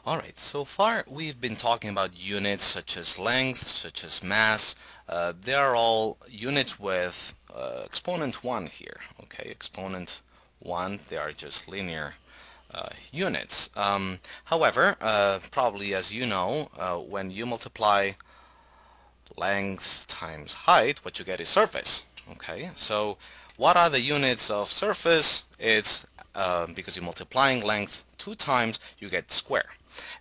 Alright, so far we've been talking about units such as length, such as mass. They are all units with exponent 1 here. Okay, exponent 1, they are just linear units. However, probably as you know, when you multiply length times height, what you get is surface. Okay, so what are the units of surface? It's because you're multiplying length 2 times, you get square.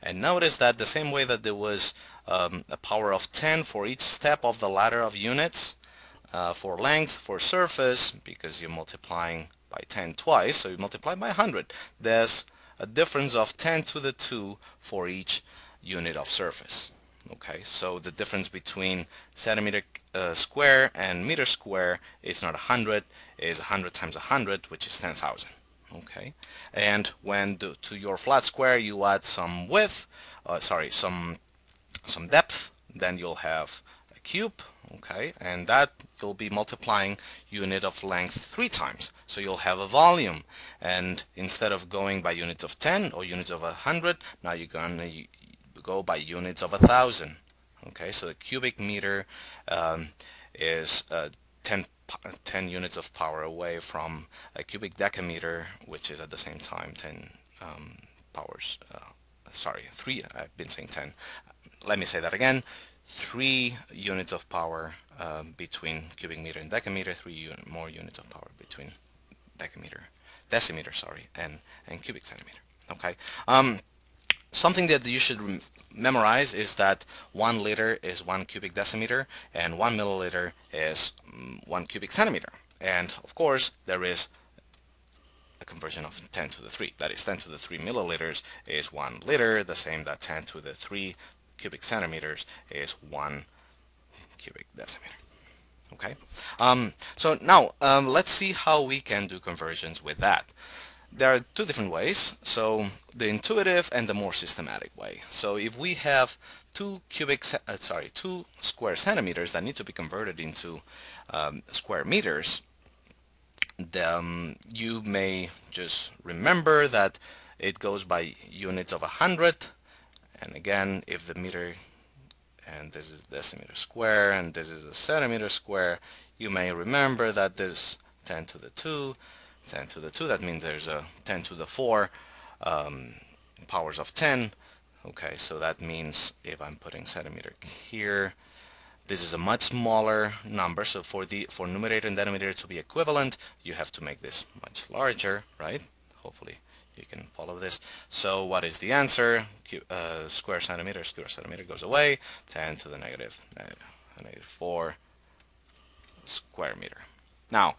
And notice that the same way that there was a power of 10 for each step of the ladder of units, for length, for surface, because you're multiplying by 10 twice, so you multiply by 100. There's a difference of 10 to the 2 for each unit of surface. Okay, so the difference between centimeter square and meter square is not 100, is 100 times 100, which is 10,000. Okay, and when to your flat square you add some width, some depth, then you'll have a cube. Okay, and that you'll be multiplying unit of length 3 times, so you'll have a volume. And instead of going by units of 10 or units of 100, now you're gonna go by units of 1,000. Okay, so the cubic meter is 10 units of power away from a cubic decameter, which is at the same time 10 powers. Sorry, 3. I've been saying 10. Let me say that again. 3 units of power between cubic meter and decameter. 3 more units of power between decimeter, sorry, and cubic centimeter. Okay. Something that you should memorize is that 1 liter is 1 cubic decimeter and 1 milliliter is 1 cubic centimeter. And of course, there is a conversion of 10 to the 3. That is, 10 to the 3 milliliters is 1 liter, the same that 10 to the 3 cubic centimeters is 1 cubic decimeter. Okay, so now let's see how we can do conversions with that. There are 2 different ways, so the intuitive and the more systematic way. So if we have 2 square centimeters that need to be converted into square meters, then you may just remember that it goes by units of 100, and again, if the meter, and this is decimeter square and this is a centimeter square, you may remember that this 10 to the 2, 10 to the 2, that means there's a 10 to the 4 powers of 10. Okay, so that means if I'm putting centimeter here, this is a much smaller number, so for numerator and denominator to be equivalent, you have to make this much larger, right? Hopefully you can follow this. So what is the answer? Square centimeter goes away, 10 to the negative 4 square meter. Now,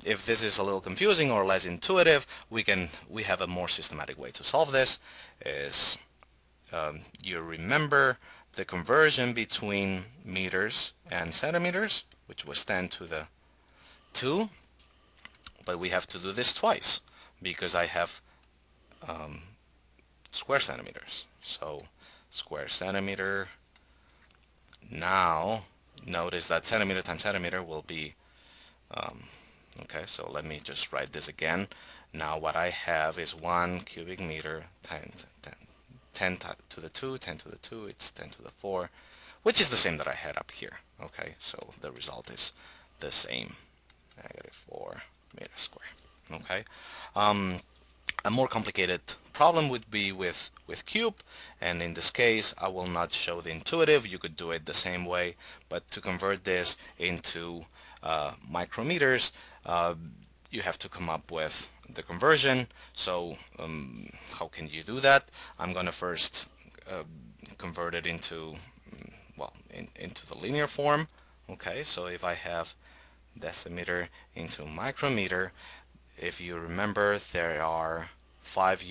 if this is a little confusing or less intuitive, we have a more systematic way to solve this. Is you remember the conversion between meters and centimeters, which was 10 to the 2, but we have to do this twice because I have square centimeters. So square centimeter. Now notice that centimeter times centimeter will be okay, so let me just write this again. Now what I have is 1 cubic meter times 10 to the 2, 10 to the 2, it's 10 to the 4, which is the same that I had up here. Okay, so the result is the same, -4 meters square. Okay, a more complicated problem would be with cube, and in this case I will not show the intuitive. You could do it the same way, but to convert this into micrometers, you have to come up with the conversion. So how can you do that? I'm going to first convert it into into the linear form. Okay, so if I have decimeter into micrometer, if you remember, there are 5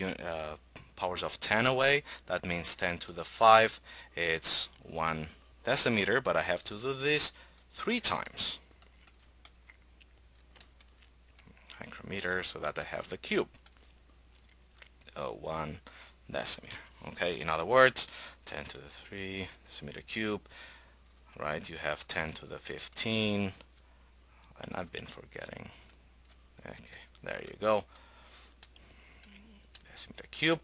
powers of 10 away. That means 10 to the 5, it's 1 decimeter, but I have to do this 3 times. Micrometer, so that I have the cube. 1 decimeter. Okay, in other words, 10 to the 3 decimeter cube, right? You have 10 to the 15, and I've been forgetting. Okay, there you go. Decimeter cube.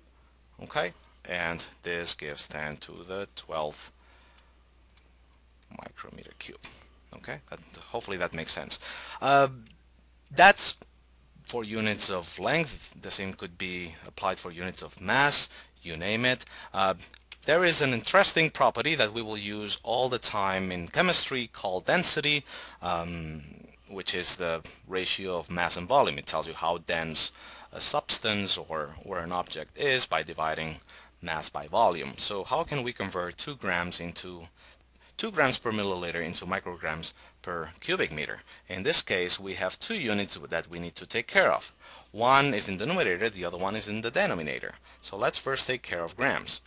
Okay, and this gives 10 to the 12 micrometer cube. Okay, hopefully that makes sense. That's for units of length. The same could be applied for units of mass, you name it. There is an interesting property that we will use all the time in chemistry called density, which is the ratio of mass and volume. It tells you how dense a substance or an object is by dividing mass by volume. So how can we convert 2 grams per milliliter into micrograms per cubic meter? In this case, we have 2 units that we need to take care of. One is in the numerator, the other one is in the denominator. So let's first take care of grams.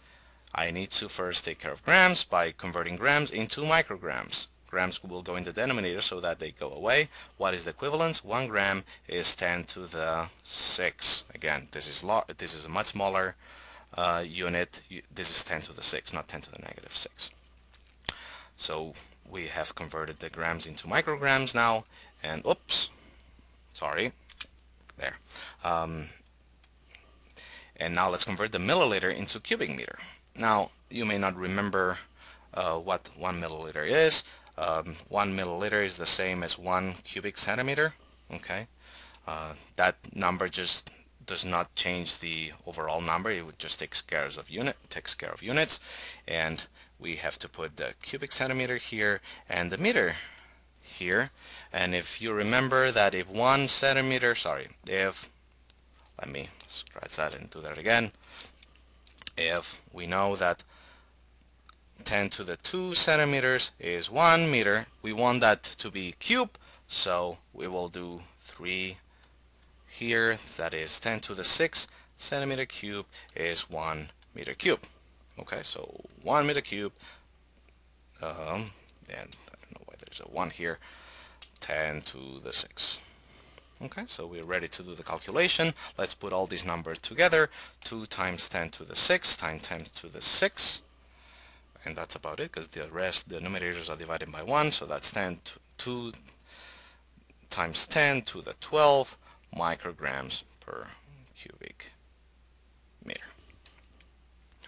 I need to first take care of grams by converting grams into micrograms. Grams will go in the denominator so that they go away. What is the equivalence? 1 gram is 10 to the 6. Again, this is a much smaller unit. This is 10 to the 6, not 10 to the negative 6. So we have converted the grams into micrograms now, and oops, sorry, there. And now let's convert the milliliter into cubic meter. Now, you may not remember what 1 milliliter is. 1 milliliter is the same as 1 cubic centimeter. Okay, that number just does not change the overall number. It just takes care of units, and we have to put the cubic centimeter here and the meter here. And if you remember that if 1 centimeter, let me scratch that and do that again. If we know that 10 to the 2 centimeters is 1 meter, we want that to be cube, so we will do 3 here. That is 10 to the 6 centimeter cube is 1 meter cube. Okay, so 1 meter cube, and I don't know why there's a 1 here, 10 to the 6. Okay, so we're ready to do the calculation. Let's put all these numbers together. 2 times 10 to the 6 times 10 to the 6. And that's about it, because the rest, the numerators are divided by 1. So that's 2 times 10 to the 12 micrograms per cubic meter.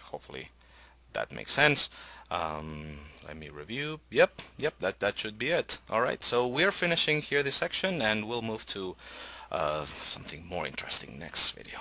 Hopefully that makes sense. Let me review. Yep, that should be it. Alright, so we're finishing here this section, and we'll move to something more interesting next video.